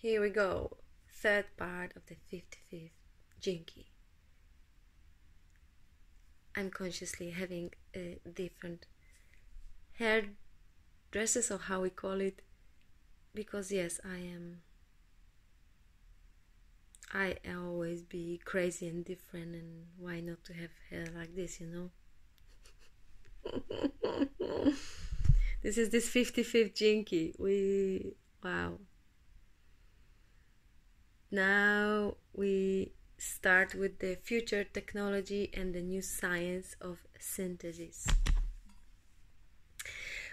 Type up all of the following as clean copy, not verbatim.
Here we go. Third part of the 55th Jinky. I'm consciously having a different hair dresses, or how we call it, because yes, I always be crazy and different, and why not to have hair like this, you know? This is this 55th Jinky. Wow. Now we start with the future technology and the new science of synthesis.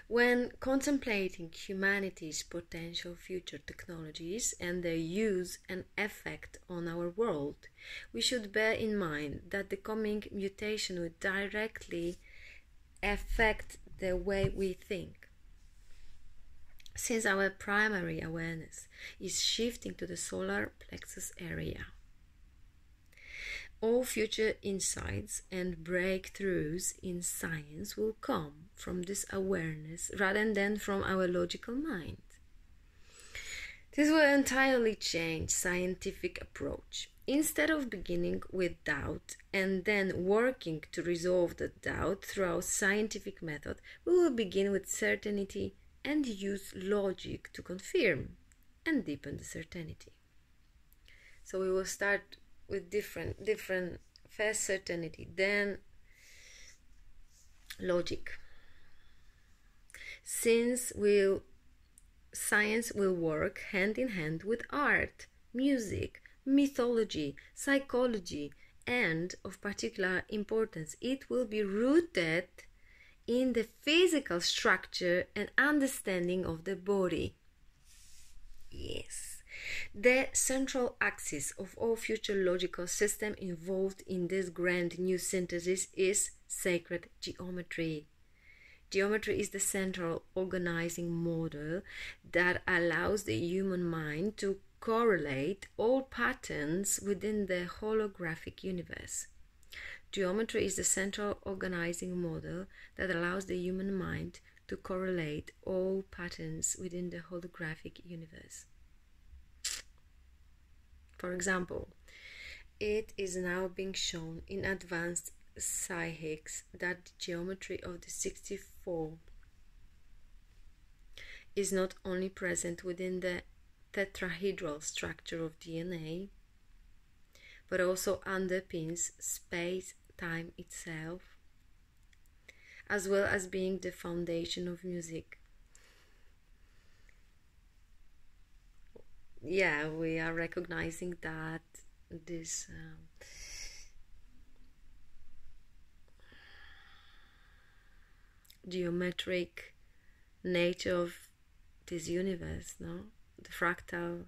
When contemplating humanity's potential future technologies and their use and effect on our world, we should bear in mind that the coming mutation will directly affect the way we think. Since our primary awareness is shifting to the solar plexus area, all future insights and breakthroughs in science will come from this awareness rather than from our logical mind. This will entirely change scientific approach. Instead of beginning with doubt and then working to resolve the doubt through our scientific method, we will begin with certainty and use logic to confirm and deepen the certainty. So we will start with different first certainty, then logic. Since science will work hand in hand with art, music, mythology, psychology, and of particular importance, it will be rooted in the physical structure and understanding of the body. Yes, the central axis of all future logical system involved in this grand new synthesis is sacred geometry. Geometry is the central organizing model that allows the human mind to correlate all patterns within the holographic universe. Geometry is the central organizing model that allows the human mind to correlate all patterns within the holographic universe. For example, it is now being shown in advanced Siddhics that the geometry of the 64 is not only present within the tetrahedral structure of DNA, but also underpins space-time itself, as well as being the foundation of music. Yeah, we are recognizing that this geometric nature of this universe, no? The fractal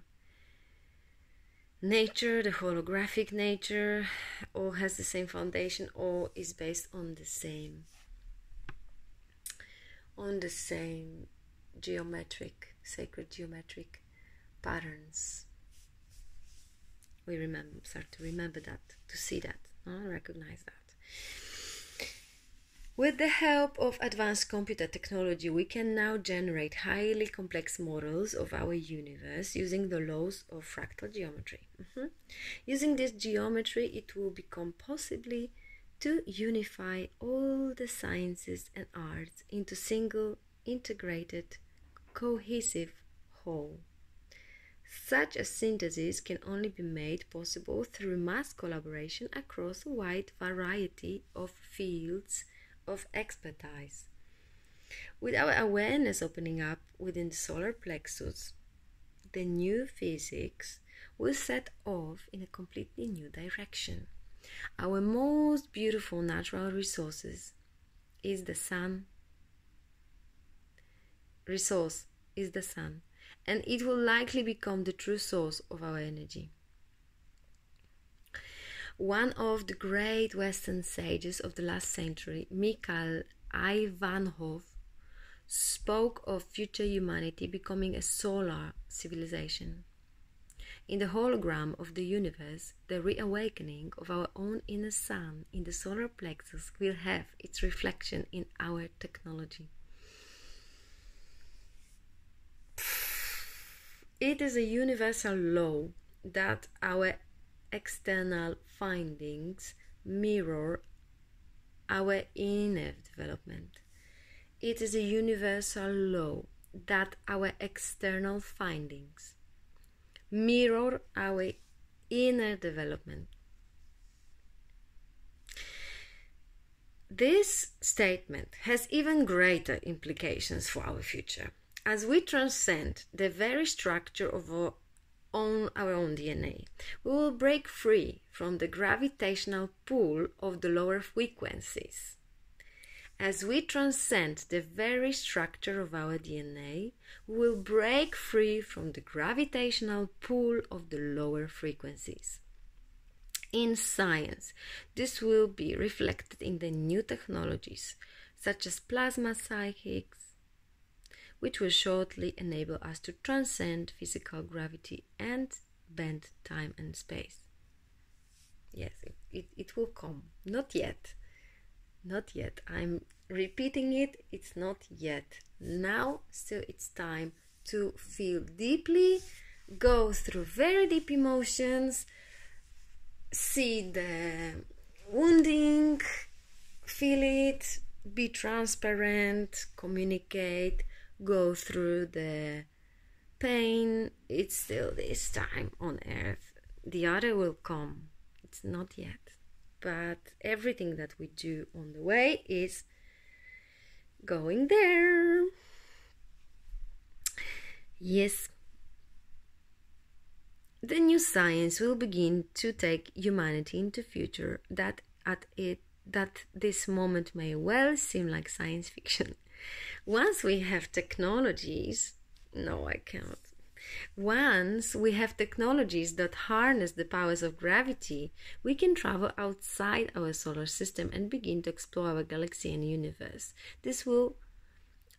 nature, the holographic nature, all has the same foundation, all is based on the same geometric, sacred geometric patterns. We start to remember that, to see that, recognize that. With the help of advanced computer technology, we can now generate highly complex models of our universe using the laws of fractal geometry. Using this geometry, it will become possible to unify all the sciences and arts into single, integrated, cohesive whole. Such a synthesis can only be made possible through mass collaboration across a wide variety of fields of expertise. With our awareness opening up within the solar plexus, the new physics will set off in a completely new direction. Our most beautiful natural resources is the sun. And it will likely become the true source of our energy. One of the great Western sages of the last century, Mikhail Ivanhoe, spoke of future humanity becoming a solar civilization. In the hologram of the universe, the reawakening of our own inner sun in the solar plexus will have its reflection in our technology. It is a universal law that our external findings mirror our inner development. It is a universal law that our external findings mirror our inner development. This statement has even greater implications for our future. As we transcend the very structure of our own DNA, we will break free from the gravitational pull of the lower frequencies. As we transcend the very structure of our DNA, we will break free from the gravitational pull of the lower frequencies. In science, this will be reflected in the new technologies, such as plasma psychics, which will shortly enable us to transcend physical gravity and bend time and space. Yes, it will come. Not yet. Not yet. I'm repeating it. It's not yet. Now, still it's time to feel deeply, go through very deep emotions, see the wounding, feel it, be transparent, communicate, go through the pain. It's still this time on earth. The other will come. It's not yet. But everything that we do on the way is going there. Yes. The new science will begin to take humanity into future that this moment may well seem like science fiction. Once we have technologies, no, I cannot. Once we have technologies that harness the powers of gravity, we can travel outside our solar system and begin to explore our galaxy and universe. This will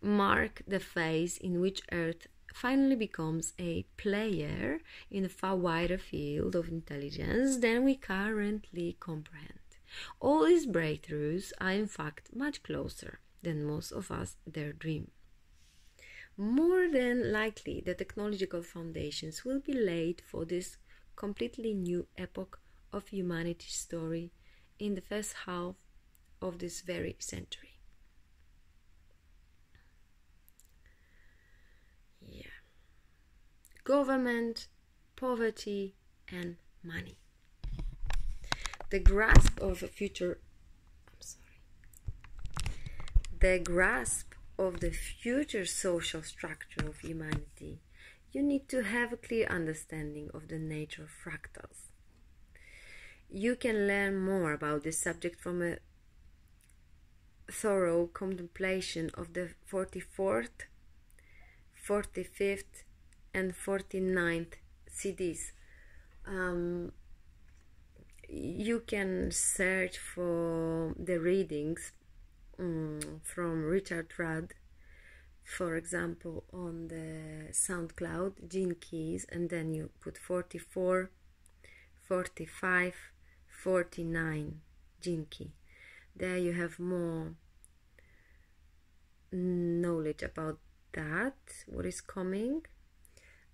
mark the phase in which Earth finally becomes a player in a far wider field of intelligence than we currently comprehend. All these breakthroughs are in fact much closer than most of us dare dream. More than likely, the technological foundations will be laid for this completely new epoch of humanity's story in the first half of this very century. Government, poverty, and money. The grasp of a future the grasp of the future social structure of humanity, you need to have a clear understanding of the nature of fractals. You can learn more about this subject from a thorough contemplation of the 44th, 45th, and 49th CDs. You can search for the readings from Richard Rudd, for example, on the SoundCloud, Gene Keys, and then you put 44, 45, 49 Gene Key. There you have more knowledge about that, what is coming.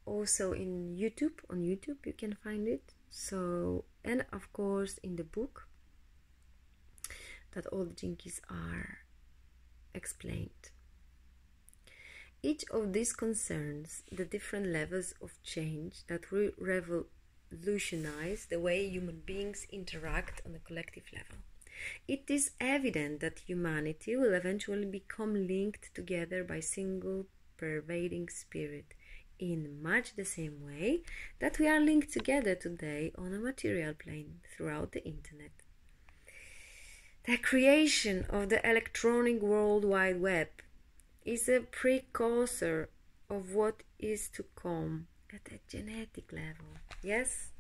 Also on YouTube you can find it. So, and of course in the book that all the Gene Keys are explained. Each of these concerns the different levels of change that will revolutionize the way human beings interact on a collective level. It is evident that humanity will eventually become linked together by single pervading spirit, in much the same way that we are linked together today on a material plane throughout the internet. The creation of the electronic World Wide Web is a precursor of what is to come at a genetic level. Yes,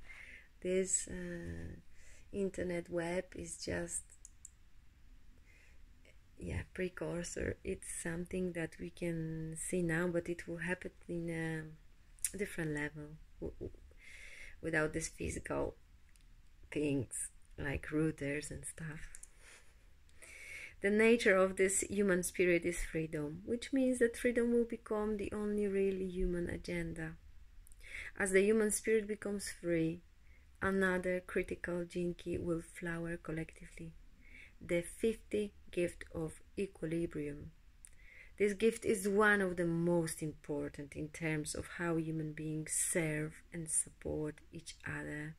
this internet web is just precursor. It's something that we can see now, but it will happen in a different level without these physical things like routers and stuff. The nature of this human spirit is freedom, which means that freedom will become the only really human agenda. As the human spirit becomes free, another critical gene key will flower collectively, the 50th gift of equilibrium. This gift is one of the most important in terms of how human beings serve and support each other.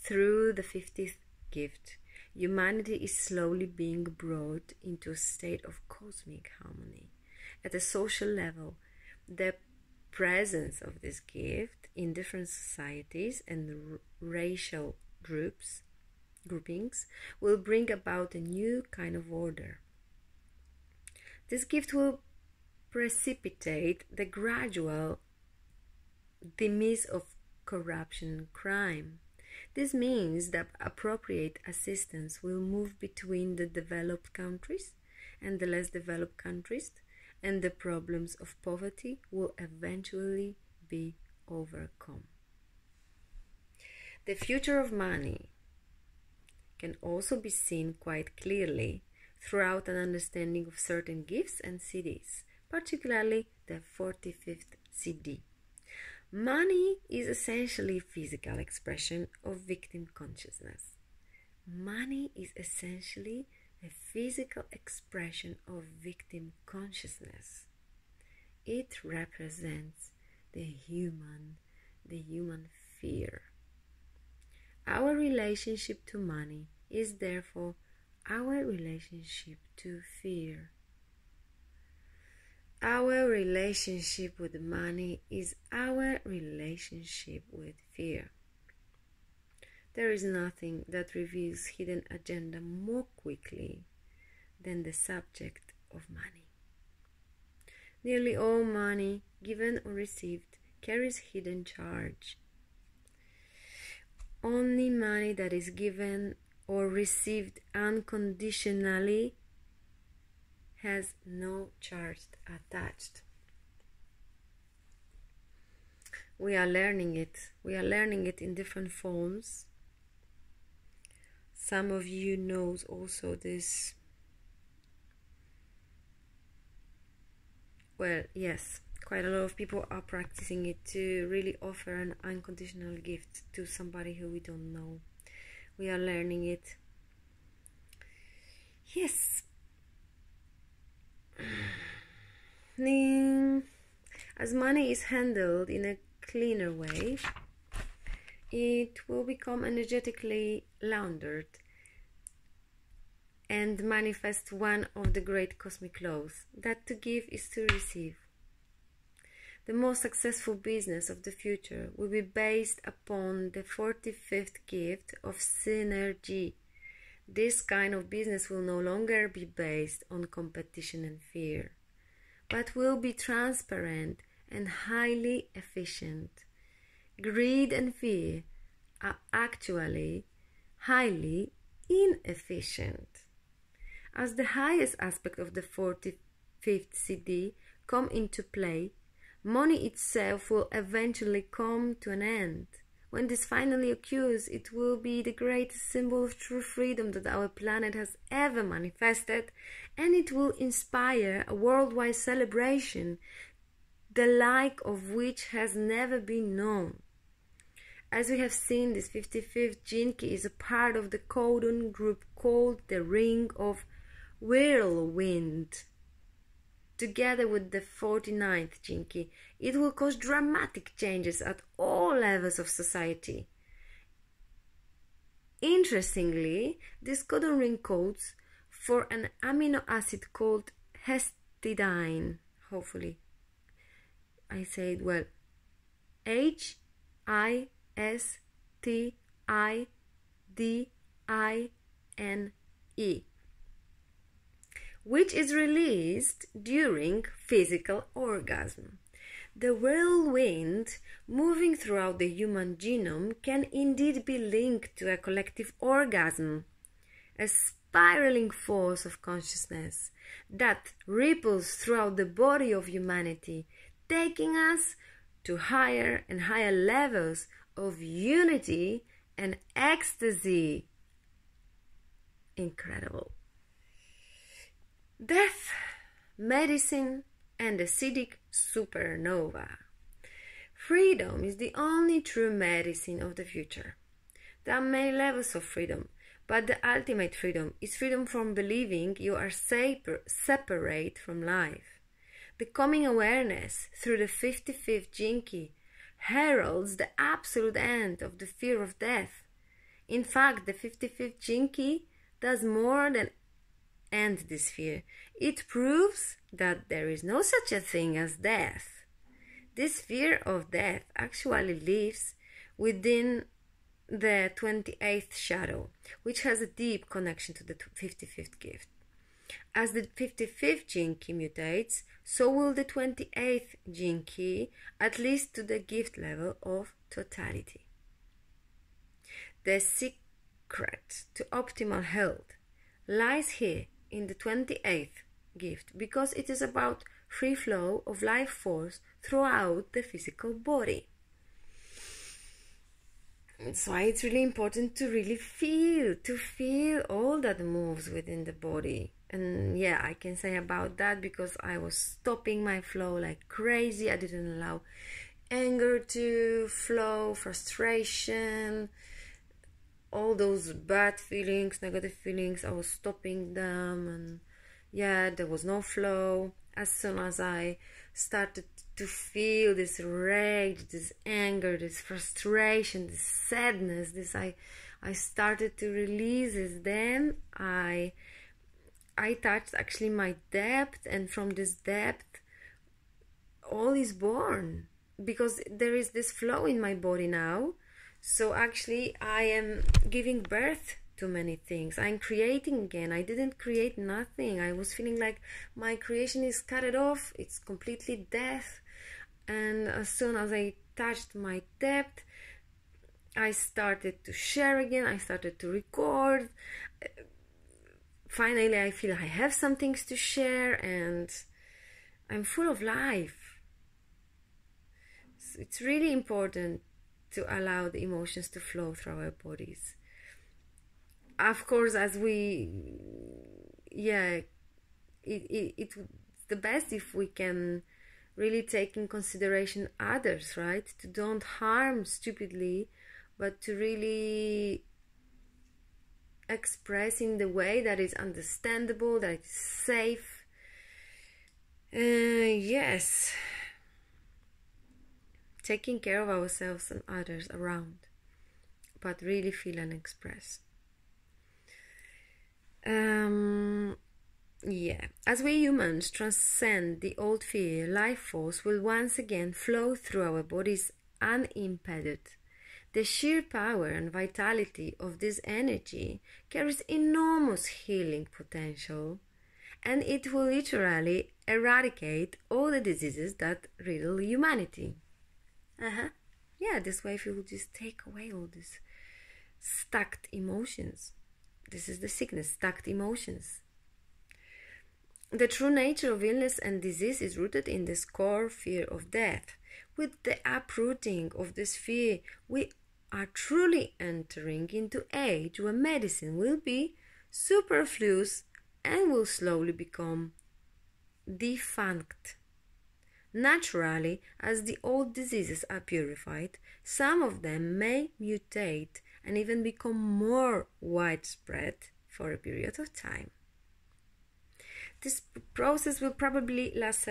Through the 50th gift, humanity is slowly being brought into a state of cosmic harmony. At a social level, the presence of this gift in different societies and racial groupings will bring about a new kind of order. This gift will precipitate the gradual demise of corruption and crime. This means that appropriate assistance will move between the developed countries and the less developed countries, and the problems of poverty will eventually be overcome. The future of money can also be seen quite clearly throughout an understanding of certain gifts and siddhis, particularly the 45th siddhi. Money is essentially a physical expression of victim consciousness. Money is essentially a physical expression of victim consciousness. It represents the human fear. Our relationship to money is therefore our relationship to fear. Our relationship with money is our relationship with fear. There is nothing that reveals hidden agenda more quickly than the subject of money. Nearly all money, given or received, carries hidden charge. Only money that is given or received unconditionally has no charge attached. We are learning it. We are learning it in different forms. Some of you knows also this. Well, yes, quite a lot of people are practicing it to really offer an unconditional gift to somebody who we don't know. We are learning it. Yes. As money is handled in a cleaner way, it will become energetically laundered and manifest one of the great cosmic laws, that to give is to receive. The most successful business of the future will be based upon the 45th gift of synergy. This kind of business will no longer be based on competition and fear, but will be transparent and highly efficient. Greed and fear are actually highly inefficient. As the highest aspect of the 45th siddhi come into play, money itself will eventually come to an end. When this finally occurs, it will be the greatest symbol of true freedom that our planet has ever manifested, and it will inspire a worldwide celebration, the like of which has never been known. As we have seen, this 55th gene key is a part of the codon group called the Ring of Whirlwind. Together with the 49th gene key, it will cause dramatic changes at all levels of society. Interestingly, this codon ring codes for an amino acid called histidine. Hopefully I say it well. Histidine, which is released during physical orgasm. The whirlwind moving throughout the human genome can indeed be linked to a collective orgasm, a spiraling force of consciousness that ripples throughout the body of humanity, taking us to higher and higher levels of unity and ecstasy. Incredible. Death, medicine, and the Siddhic supernova. Freedom is the only true medicine of the future. There are many levels of freedom, but the ultimate freedom is freedom from believing you are separate from life. The coming awareness through the 55th gene key heralds the absolute end of the fear of death. In fact, the 55th gene key does more than end this fear. It proves that there is no such a thing as death. This fear of death actually lives within the 28th shadow, which has a deep connection to the 55th gift. As the 55th gene key mutates, so will the 28th gene key, at least to the gift level of totality. The secret to optimal health lies here in the 28th gift, because it is about free flow of life force throughout the physical body. That's why it's really important to really feel all that moves within the body. And yeah, I can say about that because I was stopping my flow like crazy. I didn't allow anger to flow, frustration, all those bad feelings, negative feelings. I was stopping them, and yeah, there was no flow. As soon as I started to feel this rage, this anger, this frustration, this sadness, I started to release it. Then I touched actually my depth, and from this depth all is born, because there is this flow in my body now. So actually I am giving birth to many things. I'm creating again. I didn't create nothing. I was feeling like my creation is cut off. It's completely death. And as soon as I touched my depth, I started to share again. I started to record. Finally, I feel I have some things to share, and I'm full of life. So it's really important to allow the emotions to flow through our bodies. Of course, as it's the best if we can really take in consideration others, right? To don't harm stupidly, but to really express in the way that is understandable, that is safe. Yes, taking care of ourselves and others around, but really feel and express. As we humans transcend the old fear, life force will once again flow through our bodies unimpeded. The sheer power and vitality of this energy carries enormous healing potential, and it will literally eradicate all the diseases that riddle humanity. This wave will just take away all these stacked emotions. This is the sickness, stacked emotions. The true nature of illness and disease is rooted in this core fear of death. With the uprooting of this fear, we are truly entering into age where medicine will be superfluous and will slowly become defunct. Naturally, as the old diseases are purified, some of them may mutate and even become more widespread for a period of time. This process will probably last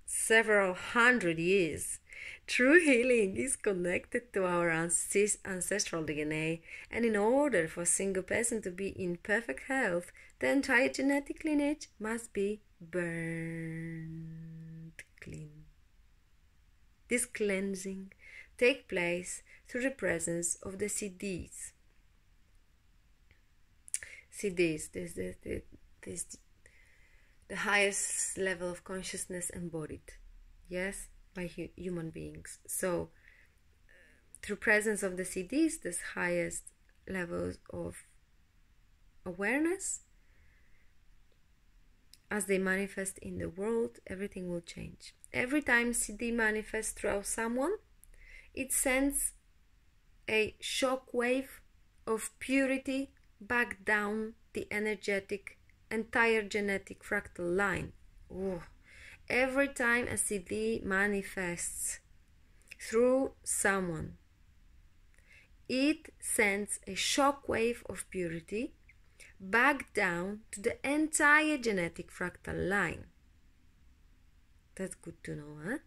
several hundred years. True healing is connected to our ancestral DNA, and in order for a single person to be in perfect health, the entire genetic lineage must be burned clean. This cleansing takes place through the presence of the Siddhis. Siddhis, this the highest level of consciousness embodied, yes, by human beings. So through presence of the Siddhis, this highest levels of awareness, as they manifest in the world, everything will change. Every time Siddhi manifests through someone, it sends a shock wave of purity back down the energetic entire genetic fractal line. Every time a Siddhi manifests through someone. It sends a shock wave of purity back down to the entire genetic fractal line. That's good to know, huh?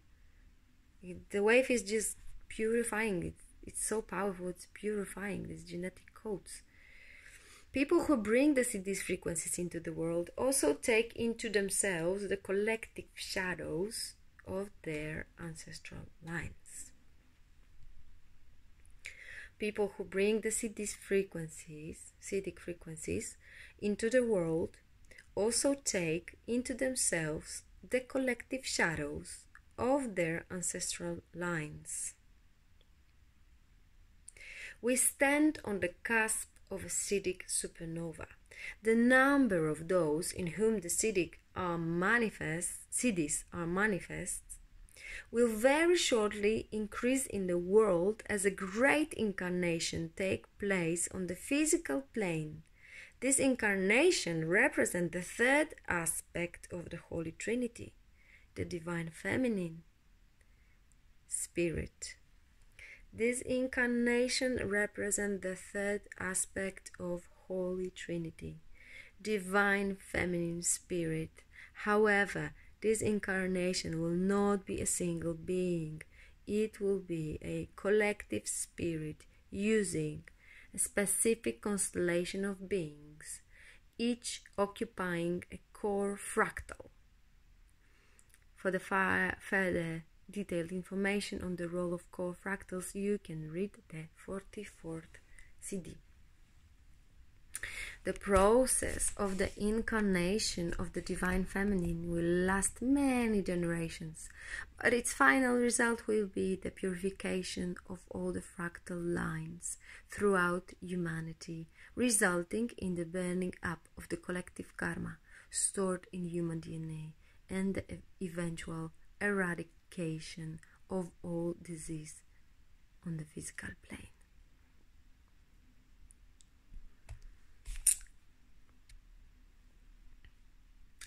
The wave is just purifying. It's so powerful. It's purifying these genetic codes. People who bring these frequencies into the world also take into themselves the collective shadows of their ancestral lines. People who bring the Siddhic frequencies into the world also take into themselves the collective shadows of their ancestral lines. We stand on the cusp of a Siddhic supernova. The number of those in whom the Siddhis are manifest will very shortly increase in the world as a great incarnation takes place on the physical plane. This incarnation represents the third aspect of the Holy Trinity, the Divine Feminine Spirit. This incarnation represents the third aspect of Holy Trinity, Divine Feminine Spirit. However, this incarnation will not be a single being. It will be a collective spirit using a specific constellation of beings, each occupying a core fractal. For the further detailed information on the role of core fractals, you can read the 44th CD. The process of the incarnation of the Divine Feminine will last many generations, but its final result will be the purification of all the fractal lines throughout humanity, resulting in the burning up of the collective karma stored in human DNA and the eventual eradication of all disease on the physical plane.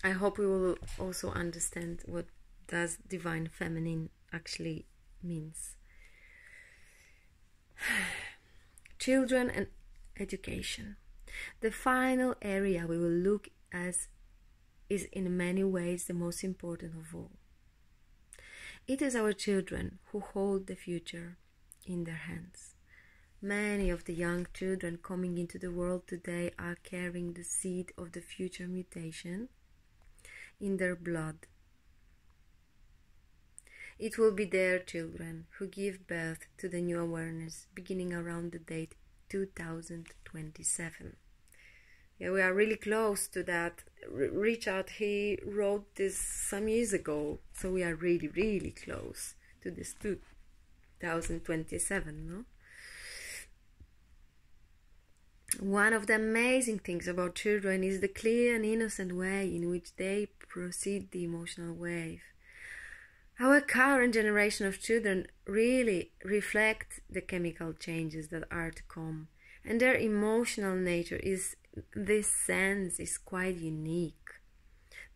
I hope we will also understand what does Divine Feminine actually means. Children and education. The final area we will look at is in many ways the most important of all. It is our children who hold the future in their hands. Many of the young children coming into the world today are carrying the seed of the future mutation in their blood. It will be their children who give birth to the new awareness beginning around the date 2027. Yeah, we are really close to that. Richard, he wrote this some years ago, so we are really, really close to this 2027, no? One of the amazing things about children is the clear and innocent way in which they proceed the emotional wave. Our current generation of children really reflect the chemical changes that are to come, and their emotional nature is, this sense, is quite unique.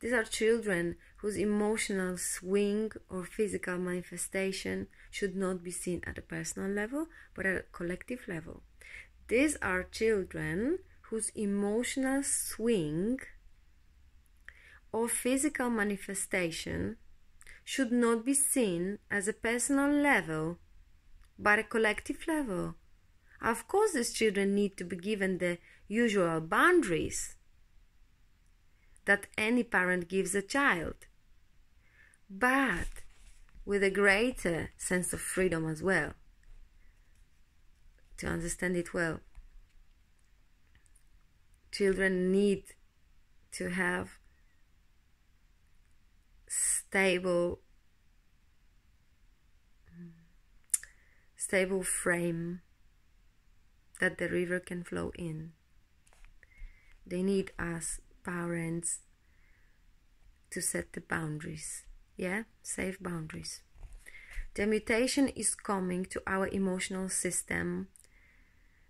These are children whose emotional swing or physical manifestation should not be seen at a personal level, but at a collective level. These are children whose emotional swing or physical manifestation should not be seen as a personal level, but a collective level. Of course, these children need to be given the usual boundaries that any parent gives a child, but with a greater sense of freedom as well. To understand it well, children need to have stable frame that the river can flow in. They need us parents to set the boundaries, safe boundaries. The mutation is coming to our emotional system,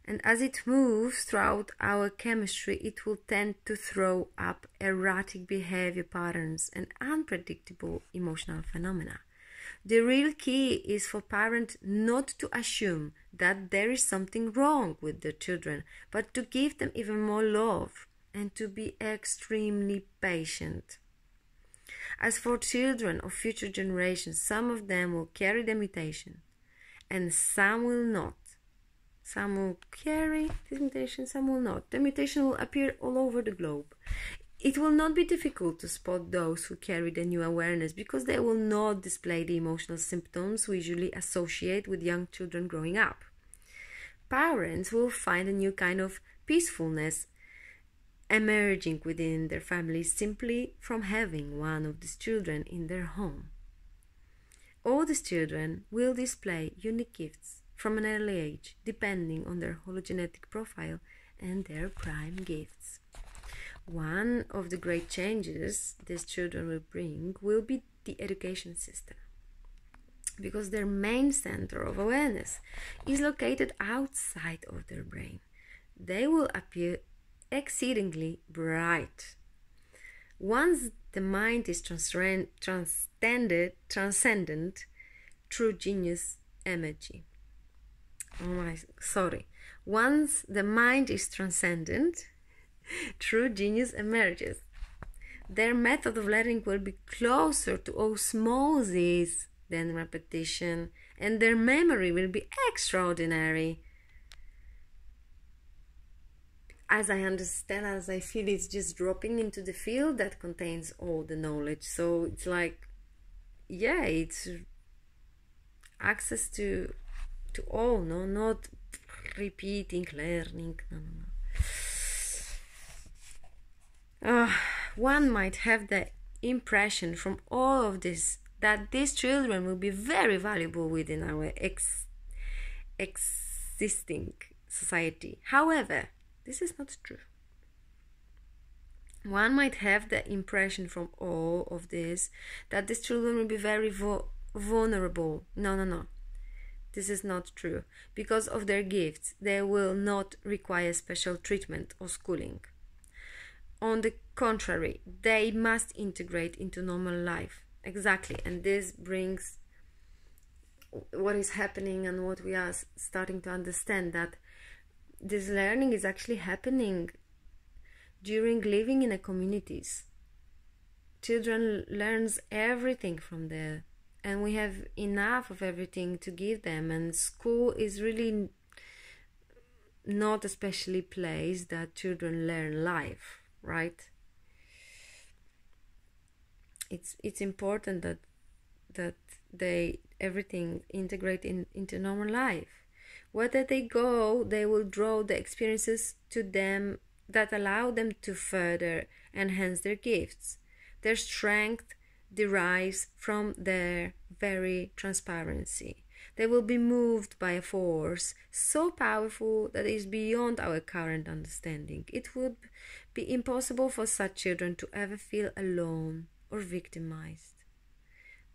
and as it moves throughout our chemistry, it will tend to throw up erratic behavior patterns and unpredictable emotional phenomena. The real key is for parents not to assume that there is something wrong with their children, but to give them even more love and to be extremely patient. As for children of future generations, some of them will carry the mutation and some will not. Some will carry this mutation, some will not. The mutation will appear all over the globe. It will not be difficult to spot those who carry the new awareness because they will not display the emotional symptoms we usually associate with young children growing up. Parents will find a new kind of peacefulness emerging within their families simply from having one of these children in their home. All these children will display unique gifts from an early age, depending on their hologenetic profile and their prime gifts. One of the great changes these children will bring will be the education system, because their main center of awareness is located outside of their brain. They will appear exceedingly bright. Once the mind is transcendent through genius energy. Once the mind is transcendent, true genius emerges. Their method of learning will be closer to osmosis than repetition, and their memory will be extraordinary. As I understand, as I feel, it's just dropping into the field that contains all the knowledge. So it's like, yeah, it's access to all, no, not repeating, learning, no. One might have the impression from all of this that these children will be very valuable within our existing society. However, this is not true. One might have the impression from all of this that these children will be very vulnerable. No. This is not true. Because of their gifts, they will not require special treatment or schooling. On the contrary, they must integrate into normal life. Exactly. And this brings what is happening and what we are starting to understand, that this learning is actually happening during living in a communities. Children learns everything from there, and we have enough of everything to give them, and school is really not especially place that children learn life, right? It's important that they everything integrate into normal life. Wherever they go, they will draw the experiences to them that allow them to further enhance their gifts. Their strength derives from their very transparency. They will be moved by a force so powerful that it is beyond our current understanding. It would be impossible for such children to ever feel alone or victimized.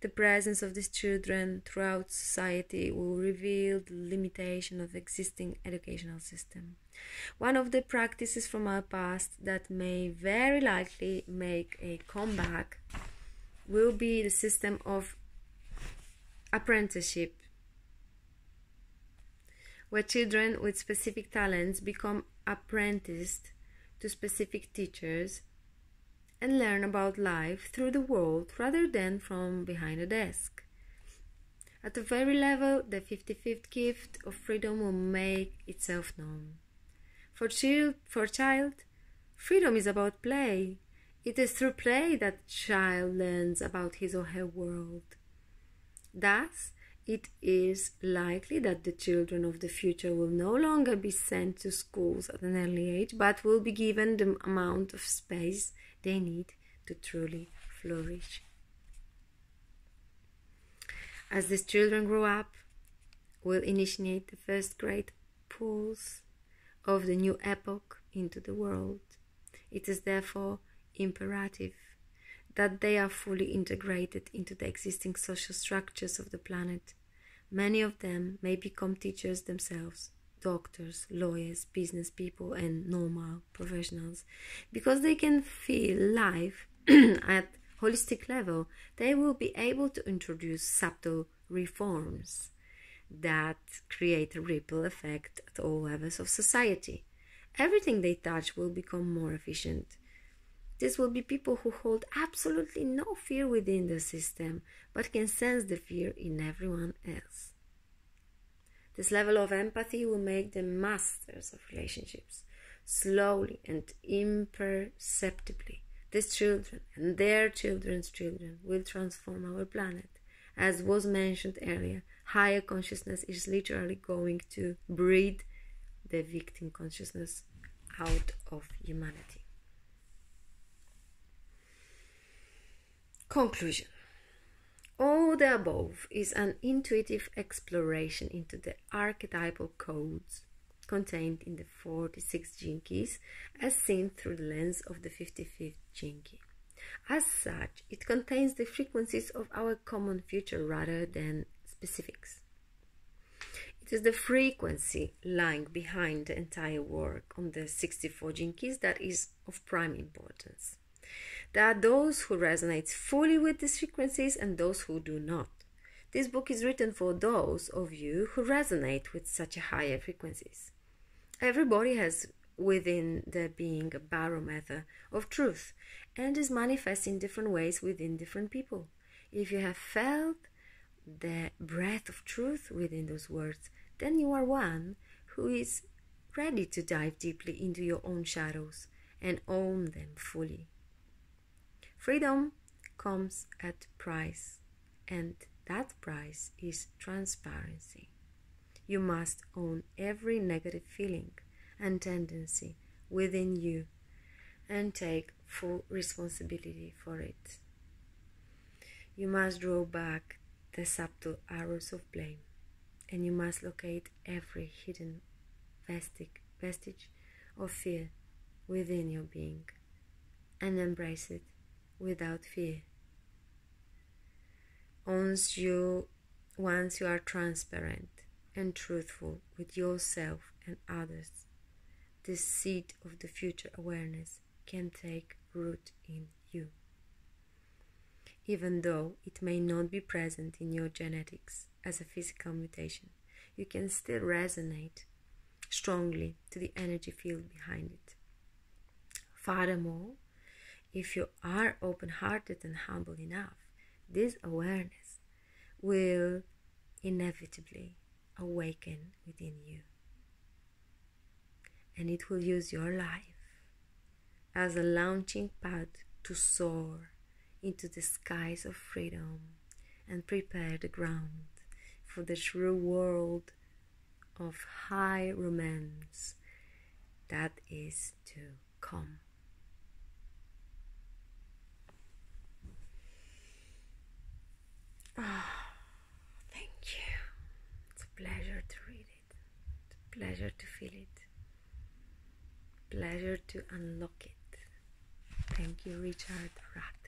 The presence of these children throughout society will reveal the limitation of existing educational system. One of the practices from our past that may very likely make a comeback will be the system of apprenticeship, where children with specific talents become apprenticed to specific teachers and learn about life through the world rather than from behind a desk. At the very level, the 55th gift of freedom will make itself known. For child, freedom is about play. It is through play that child learns about his or her world. Thus, it is likely that the children of the future will no longer be sent to schools at an early age, but will be given the amount of space they need to truly flourish. As these children grow up, we'll initiate the first great pulse of the new epoch into the world. It is therefore imperative that they are fully integrated into the existing social structures of the planet. Many of them may become teachers themselves, doctors, lawyers, business people, and normal professionals, because they can feel life at holistic level, they will be able to introduce subtle reforms that create a ripple effect at all levels of society. Everything they touch will become more efficient. This will be people who hold absolutely no fear within the system, but can sense the fear in everyone else. This level of empathy will make them masters of relationships. Slowly and imperceptibly, these children and their children's children will transform our planet. As was mentioned earlier, higher consciousness is literally going to breed the victim consciousness out of humanity. Conclusion. All the above is an intuitive exploration into the archetypal codes contained in the 46 gene keys as seen through the lens of the 55th gene key. As such, it contains the frequencies of our common future rather than specifics. It is the frequency lying behind the entire work on the 64 gene keys that is of prime importance. There are those who resonate fully with these frequencies and those who do not. This book is written for those of you who resonate with such higher frequencies. Everybody has within their being a barometer of truth and is manifest in different ways within different people. If you have felt the breath of truth within those words, then you are one who is ready to dive deeply into your own shadows and own them fully. Freedom comes at a price, and that price is transparency. You must own every negative feeling and tendency within you and take full responsibility for it. You must draw back the subtle arrows of blame, and you must locate every hidden vestige of fear within your being and embrace it without fear. Once you are transparent and truthful with yourself and others, this seed of the future awareness can take root in you. Even though it may not be present in your genetics as a physical mutation, you can still resonate strongly to the energy field behind it. Furthermore, if you are open-hearted and humble enough, this awareness will inevitably awaken within you. And it will use your life as a launching pad to soar into the skies of freedom and prepare the ground for the true world of high romance that is to come. Thank you. It's a pleasure to read it. It's a pleasure to feel it. Pleasure to unlock it. Thank you, Richard Rath.